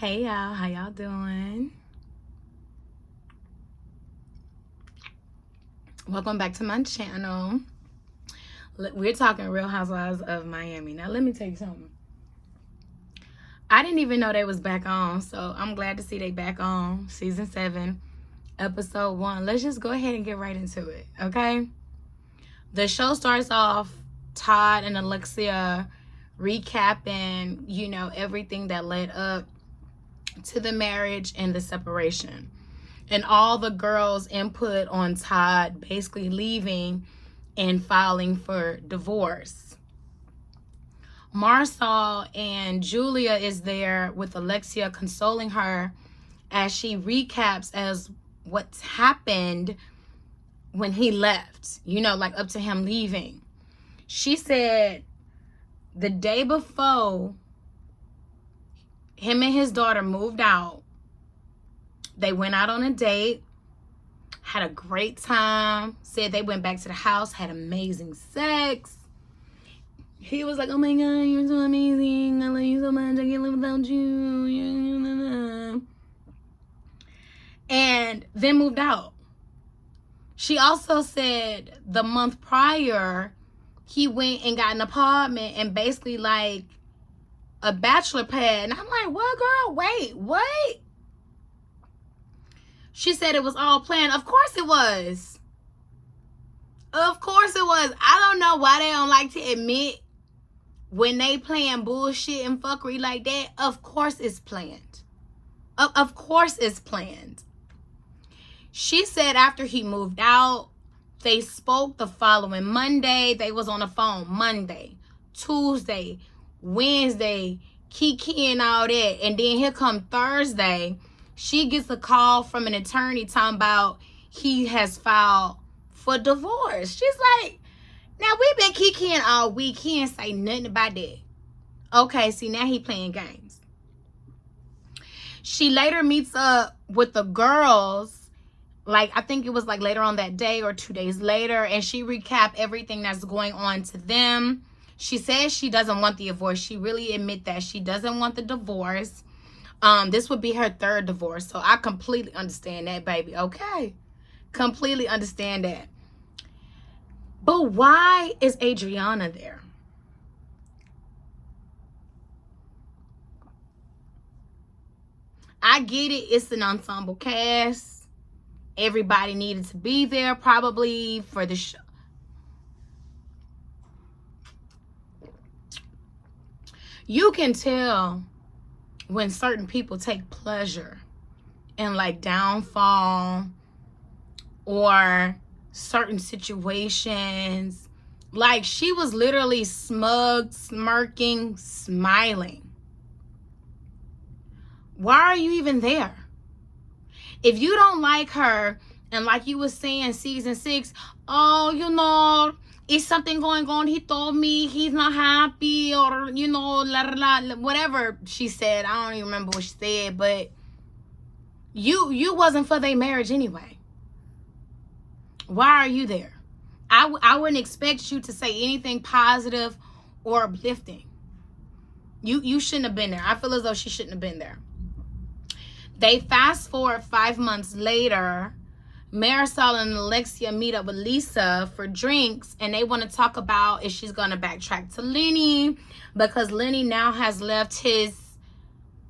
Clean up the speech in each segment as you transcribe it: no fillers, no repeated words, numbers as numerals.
Hey y'all, how y'all doing? Welcome back to my channel. We're talking Real Housewives of Miami. Now let me tell you something. I didn't even know they was back on, so I'm glad to see they back on. Season 7, episode 1. Let's just go ahead and get right into it, okay? The show starts off Todd and Alexia recapping, everything that led up to the marriage and the separation, and all the girls' input on Todd basically leaving and filing for divorce. Marsal and Julia is there with Alexia, consoling her as she recaps as what's happened when he left, like up to him leaving. She said the day before him and his daughter moved out, they went out on a date, had a great time, said they went back to the house, had amazing sex. He was like, oh my God, you're so amazing. I love you so much. I can't live without you. And then moved out. She also said the month prior, he went and got an apartment and basically like a bachelor pad. And I'm like, what, girl? Wait, what? She said it was all planned. Of course it was. Of course it was. I don't know why they don't like to admit when they playing bullshit and fuckery like that. Of course it's planned. Of course it's planned. She said after he moved out, they spoke the following Monday. They was on the phone Monday, Tuesday, Wednesday, Kiki and all that. And then here come Thursday. She gets a call from an attorney talking about he has filed for divorce. She's like, now we've been kikiing all week. He ain't say nothing about that. Okay, see, now he playing games. She later meets up with the girls. Like, I think it was like later on that day or 2 days later. And she recapped everything that's going on to them. She says she doesn't want the divorce. She really admit that she doesn't want the divorce. This would be her 3rd divorce. So I completely understand that, baby. Okay. Completely understand that. But why is Adriana there? I get it. It's an ensemble cast. Everybody needed to be there probably for the show. You can tell when certain people take pleasure in like downfall or certain situations. Like she was literally smug, smirking, smiling. Why are you even there? If you don't like her, and like you was saying season 6, oh, it's something going on. He told me he's not happy, or, whatever she said. I don't even remember what she said, but you wasn't for their marriage anyway. Why are you there? I wouldn't expect you to say anything positive or uplifting. You shouldn't have been there. I feel as though she shouldn't have been there. They fast forward 5 months later. Marisol and Alexia meet up with Lisa for drinks, and they want to talk about if she's going to backtrack to Lenny, because Lenny now has left his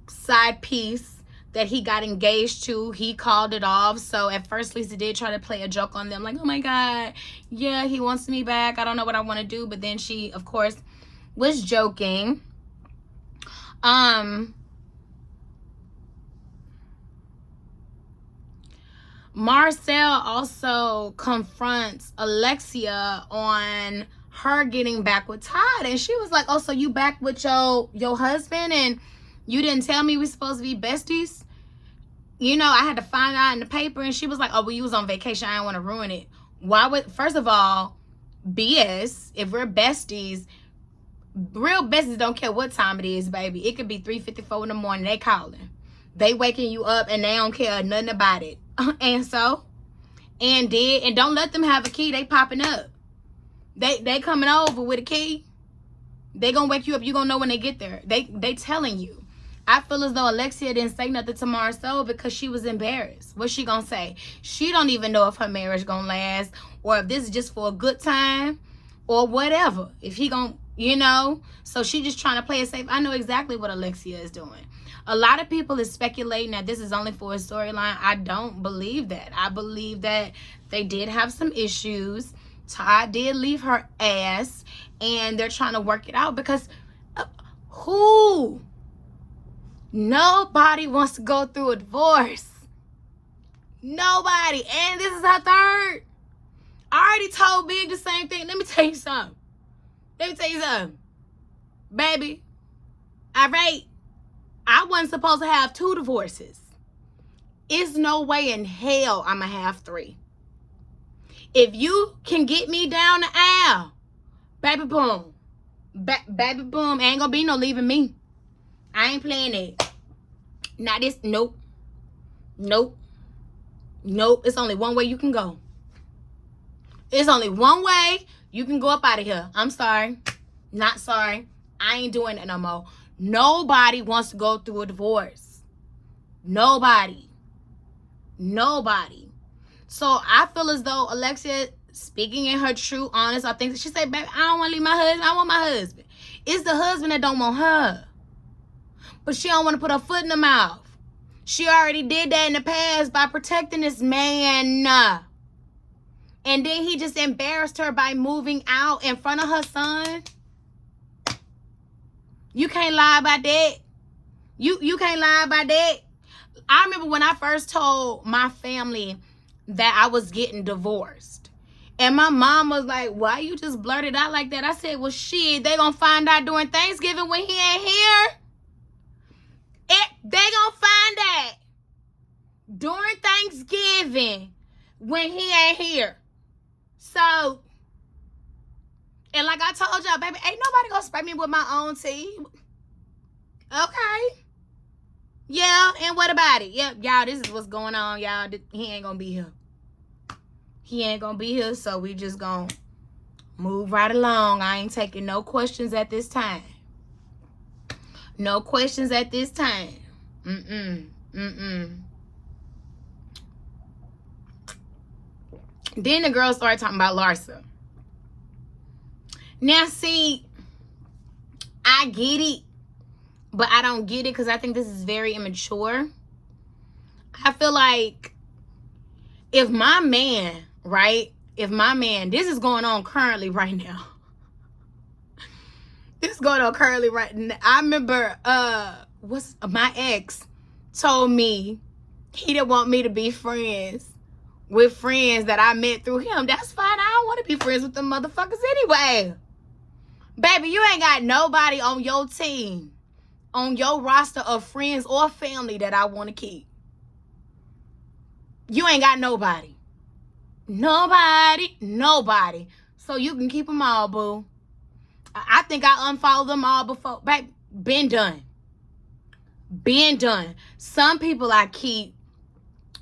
side piece that he got engaged to. He called it off. So at first Lisa did try to play a joke on them, like, oh my God, yeah, he wants me back. I don't know what I want to do. But then she, of course, was joking. Marcel also confronts Alexia on her getting back with Todd. And she was like, oh, so you back with your husband and you didn't tell me we're supposed to be besties? I had to find out in the paper. And she was like, oh, well, you was on vacation. I didn't want to ruin it. Why would, first of all, BS, if we're besties, real besties don't care what time it is, baby. It could be 3:54 in the morning. They calling. They waking you up and they don't care nothing about it. And don't let them have a key. They popping up. They coming over with a key. They gonna wake you up. You gonna know when they get there. They telling you. I feel as though Alexia didn't say nothing to Marcel because she was embarrassed. What's she gonna say? She don't even know if her marriage gonna last, or if this is just for a good time, or whatever. If he gonna, you know. So she just trying to play it safe. I know exactly what Alexia is doing. A lot of people is speculating that this is only for a storyline. I don't believe that. I believe that they did have some issues. Todd did leave her ass, and they're trying to work it out because who? Nobody wants to go through a divorce. Nobody. And this is her third. I already told Big the same thing. Let me tell you something. Baby, all right, I wasn't supposed to have 2 divorces. It's no way in hell I'm going to have 3. If you can get me down the aisle, baby boom. Baby boom. Ain't going to be no leaving me. I ain't playing it. Not this. Nope. It's only one way you can go. It's only one way you can go up out of here. I'm sorry. Not sorry. I ain't doing it no more. Nobody wants to go through a divorce. Nobody. So I feel as though Alexia, speaking in her true, honest, authentic, she said, baby, I don't want to leave my husband. I want my husband. It's the husband that don't want her. But she don't want to put her foot in the mouth. She already did that in the past by protecting this man. And then he just embarrassed her by moving out in front of her son. You can't lie about that. You can't lie about that. I remember when I first told my family that I was getting divorced. And my mom was like, why you just blurted out like that? I said, well, shit, they gonna find out during Thanksgiving when he ain't here. They gonna find out during Thanksgiving when he ain't here. So, and like I told y'all, baby, ain't nobody gonna spray me with my own tea. Okay. Yeah, and what about it? Yep, y'all, this is what's going on, y'all. He ain't gonna be here. He ain't gonna be here, so we just gonna move right along. I ain't taking no questions at this time. No questions at this time. Then the girl started talking about Larsa. Now, see, I get it, but I don't get it because I think this is very immature. I feel like if my man, right? This is going on currently right now. This is going on currently right now. I remember, my ex told me he didn't want me to be friends with friends that I met through him. That's fine. I don't want to be friends with them motherfuckers anyway. Baby, you ain't got nobody on your team, on your roster of friends or family that I want to keep. You ain't got nobody. Nobody. So you can keep them all, boo. I think I unfollowed them all before. Baby, been done. Some people I keep,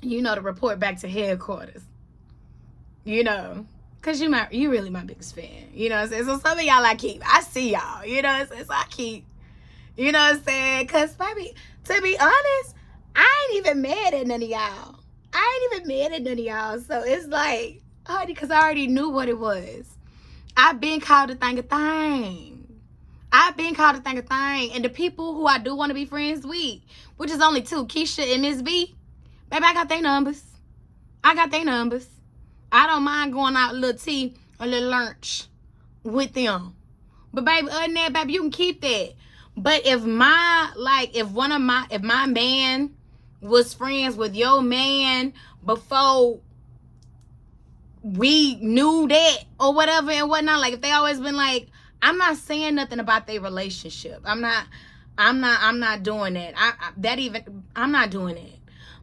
to report back to headquarters. Because you really my biggest fan. You know what I'm saying? So some of y'all I keep. I see y'all. You know what I'm saying? So I keep. You know what I'm saying? Because, baby, to be honest, I ain't even mad at none of y'all. So it's like, honey, because I already knew what it was. I've been called to think a thing. And the people who I do want to be friends with, which is only 2, Keisha and Miss B, baby, I got their numbers. I don't mind going out a little tea, a little lunch with them. But baby, other than that, baby, you can keep that. But if my man was friends with your man before we knew that or whatever and whatnot, like if they always been like, I'm not saying nothing about their relationship. I'm not doing that. I'm not doing it.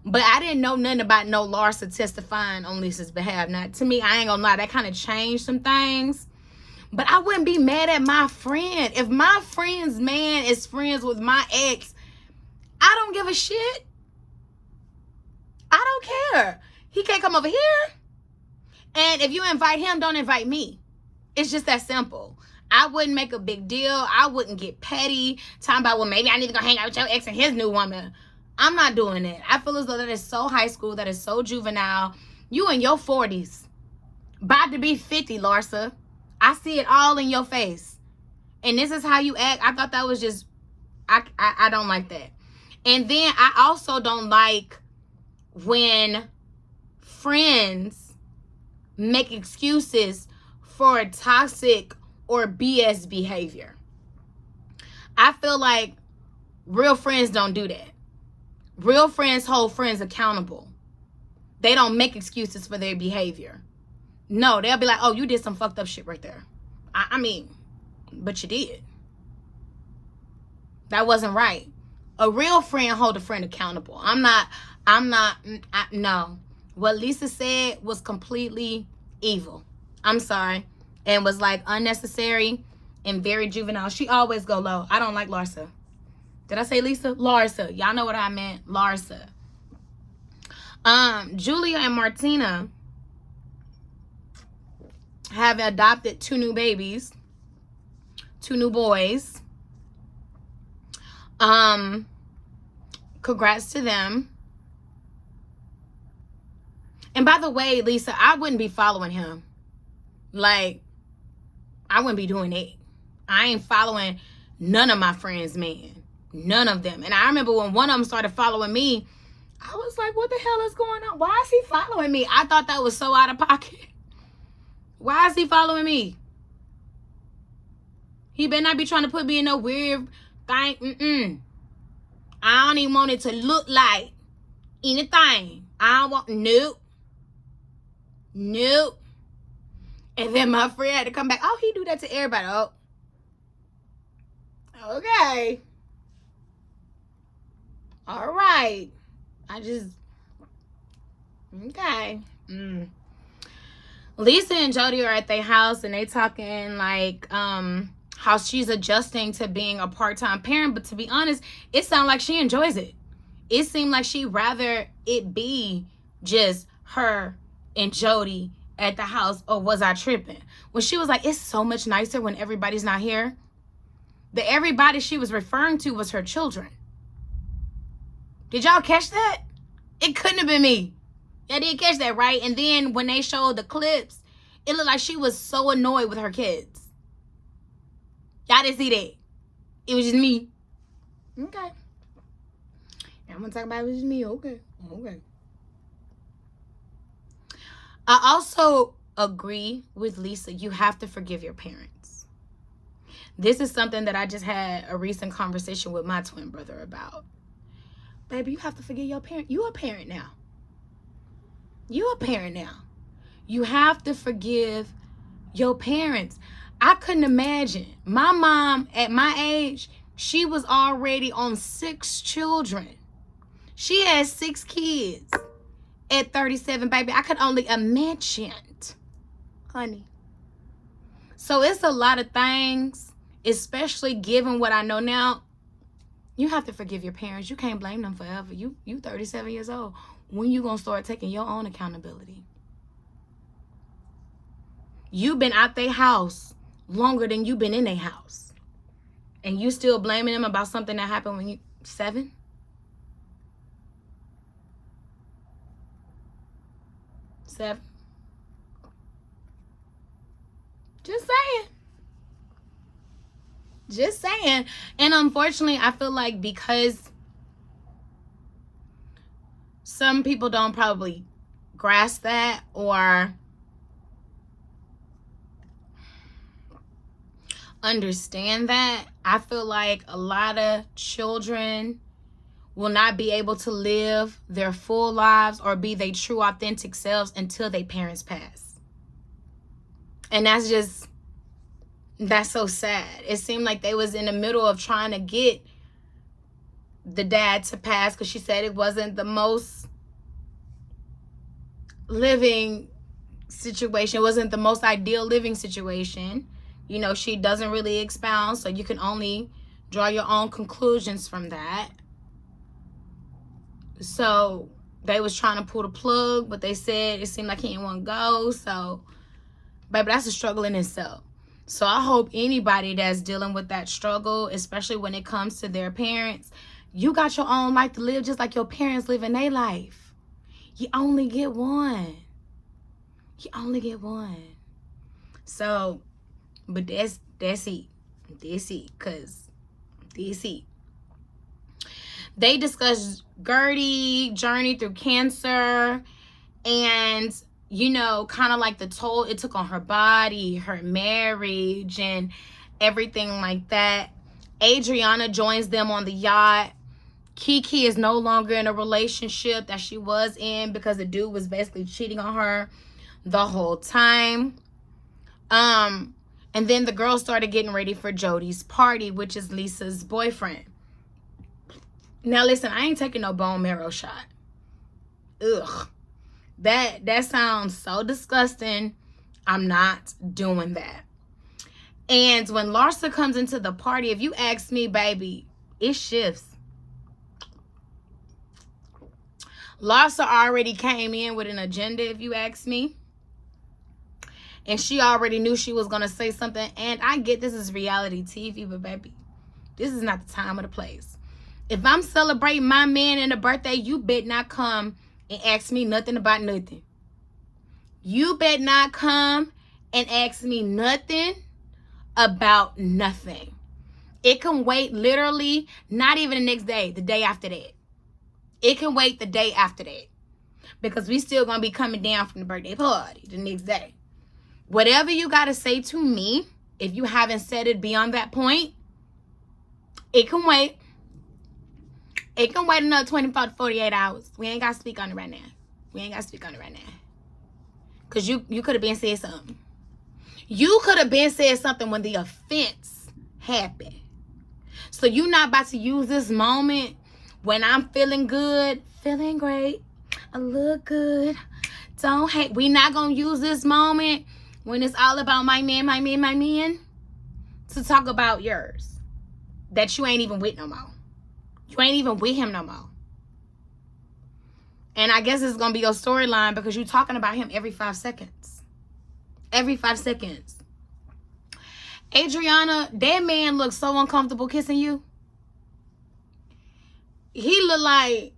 But I didn't know nothing about no Larsa testifying on Lisa's behalf. Now, to me, I ain't gonna lie, that kind of changed some things. But I wouldn't be mad at my friend. If my friend's man is friends with my ex, I don't give a shit. I don't care. He can't come over here. And if you invite him, don't invite me. It's just that simple. I wouldn't make a big deal. I wouldn't get petty. Talking about, well, maybe I need to go hang out with your ex and his new woman. I'm not doing it. I feel as though that is so high school. That is so juvenile. You in your 40s. About to be 50, Larsa. I see it all in your face. And this is how you act. I thought that was just, I don't like that. And then I also don't like when friends make excuses for toxic or BS behavior. I feel like real friends don't do that. Real friends hold friends accountable. They don't make excuses for their behavior. No, they'll be like, oh, you did some fucked up shit right there. I mean, but you did. That wasn't right. A real friend hold a friend accountable. No. What Lisa said was completely evil. I'm sorry. And was like unnecessary and very juvenile. She always go low. I don't like Larsa. Did I say Lisa? Larsa. Y'all know what I meant. Larsa. Julia and Martina have adopted 2 new babies. 2 new boys. Congrats to them. And by the way, Lisa, I wouldn't be following him. Like, I wouldn't be doing it. I ain't following none of my friends' men. None of them. And I remember when one of them started following me, I was like, what the hell is going on? Why is he following me? I thought that was so out of pocket. Why is he following me? He better not be trying to put me in no weird thing. I don't even want it to look like anything. I don't want, nope. And then my friend had to come back. Oh, he do that to everybody. Oh. Okay. All right. Okay. Lisa and Jody are at their house and they talking like how she's adjusting to being a part-time parent, but to be honest, it sounds like she enjoys it. It seemed like she'd rather it be just her and Jody at the house, or was I tripping? When she was like, it's so much nicer when everybody's not here. The everybody she was referring to was her children. Did y'all catch that? It couldn't have been me. Y'all didn't catch that, right? And then when they showed the clips, it looked like she was so annoyed with her kids. Y'all didn't see that. It was just me. Okay. I'm going to talk about it was just me. Okay. I also agree with Lisa. You have to forgive your parents. This is something that I just had a recent conversation with my twin brother about. Baby, you have to forgive your parent. You're a parent now. You have to forgive your parents. I couldn't imagine. My mom, at my age, she was already on 6 children. She had 6 kids at 37, baby. I could only imagine, honey. So it's a lot of things, especially given what I know now. You have to forgive your parents. You can't blame them forever. You 37 years old. When you gonna start taking your own accountability? You've been out their house longer than you've been in their house. And you still blaming them about something that happened when you 7? Just saying. And unfortunately, I feel like because some people don't probably grasp that or understand that, I feel like a lot of children will not be able to live their full lives or be their true authentic selves until their parents pass. And that's so sad. It seemed like they was in the middle of trying to get the dad to pass because she said it wasn't the most living situation. It wasn't the most ideal living situation. You know, she doesn't really expound, so you can only draw your own conclusions from that. So they was trying to pull the plug, but they said it seemed like he didn't want to go. So, baby, that's a struggle in itself. So I hope anybody that's dealing with that struggle, especially when it comes to their parents, you got your own life to live just like your parents live in their life. You only get one. You only get one. So, but that's it. That's it. Because that's it. They discussed Gertie journey through cancer and, you know, kind of like the toll it took on her body, her marriage, and everything like that. Adriana joins them on the yacht. Kiki is no longer in a relationship that she was in because the dude was basically cheating on her the whole time. And then the girls started getting ready for Jody's party, which is Lisa's boyfriend. Now listen, I ain't taking no bone marrow shot. Ugh. That sounds so disgusting. I'm not doing that. And when Larsa comes into the party, if you ask me, baby, it shifts. Larsa already came in with an agenda, if you ask me. And she already knew she was going to say something. And I get this is reality TV, but baby, this is not the time or the place. If I'm celebrating my man in a birthday, you bet not come and ask me nothing about nothing. You bet not come and ask me nothing about nothing. It can wait literally not even the next day, the day after that. It can wait the day after that. Because we still going to be coming down from the birthday party the next day. Whatever you got to say to me, if you haven't said it beyond that point, it can wait. It can wait another 24 to 48 hours. We ain't got to speak on it right now. We ain't got to speak on it right now. Because you could have been said something. You could have been said something when the offense happened. So you're not about to use this moment when I'm feeling good, feeling great, I look good, don't hate. We're not going to use this moment when it's all about my man, to talk about yours that you ain't even with no more. You ain't even with him no more. And I guess it's going to be your storyline because you're talking about him every 5 seconds. Every 5 seconds. Adriana, that man looks so uncomfortable kissing you. He looked like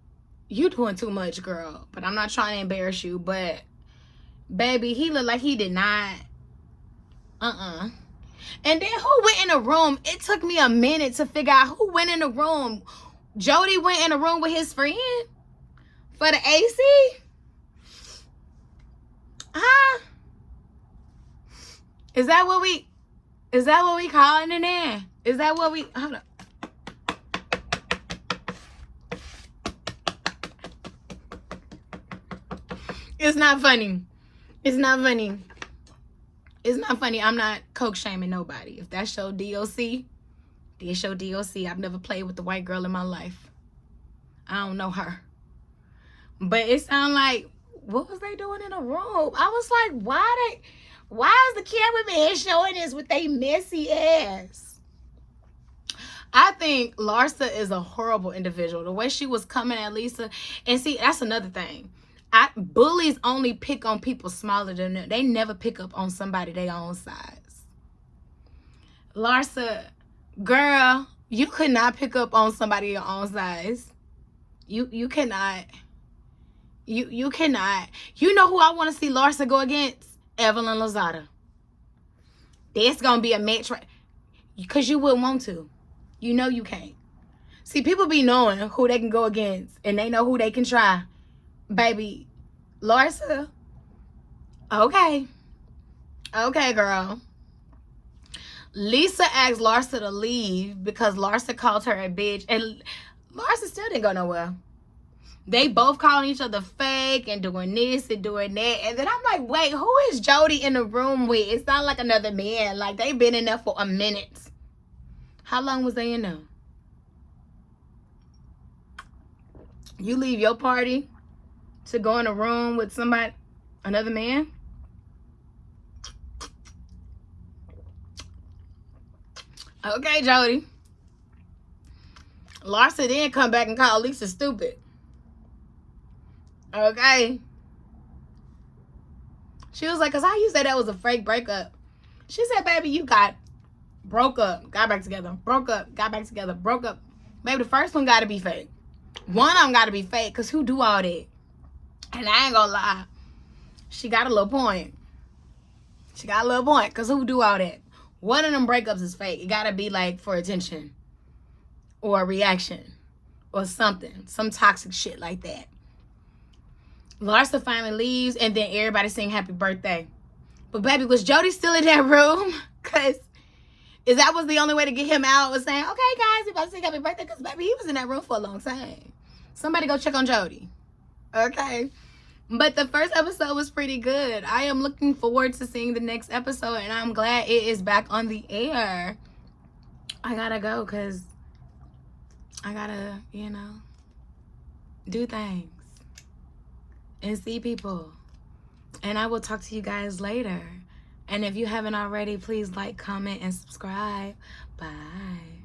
you doing too much, girl. But I'm not trying to embarrass you. But, baby, he looked like he did not. And then who went in the room? It took me a minute to figure out who went in the room. Jody went in the room with his friend for the AC? Huh? Is that what we calling it in? Is that what we, hold up. It's not funny. It's not funny. It's not funny. I'm not coke shaming nobody. If that's your DOC, that's your DOC. I've never played with the white girl in my life. I don't know her. But it sounded like, what was they doing in the room? I was like, why is the cameraman showing this with they messy ass? I think Larsa is a horrible individual. The way she was coming at Lisa. And see, that's another thing. Bullies only pick on people smaller than them. They never pick up on somebody their own size. Larsa, girl, you could not pick up on somebody your own size. You cannot. You cannot. You know who I want to see Larsa go against? Evelyn Lozada. That's going to be a match, right? Because you wouldn't want to. You know you can't. See, people be knowing who they can go against. And they know who they can try. Baby, Larsa. Okay. Okay, girl. Lisa asked Larsa to leave because Larsa called her a bitch. And Larsa still didn't go nowhere. They both calling each other fake and doing this and doing that. And then I'm like, wait, who is Jody in the room with? It's not like another man. Like, they've been in there for a minute. How long was they in there? You leave your party to go in a room with somebody, another man? Okay, Jody. Larsa then come back and call Lisa stupid. Okay. She was like, because how you say that was a fake breakup? She said, baby, you got broke up, got back together, broke up, got back together, broke up. Baby, the first one got to be fake. One of them got to be fake, because who do all that? And I ain't gonna lie, she got a little point. She got a little point, because who do all that? One of them breakups is fake. It got to be like for attention or a reaction or something, some toxic shit like that. Larsa finally leaves, and then everybody sing happy birthday. But baby, was Jody still in that room? Because is that was the only way to get him out, was saying, okay, guys, we about to sing happy birthday? Because baby, he was in that room for a long time. Somebody go check on Jody. Okay. But the first episode was pretty good. I am looking forward to seeing the next episode, and I'm glad it is back on the air. I gotta go because I gotta, you know, do things and see people. And I will talk to you guys later. And if you haven't already, please like, comment, and subscribe. Bye.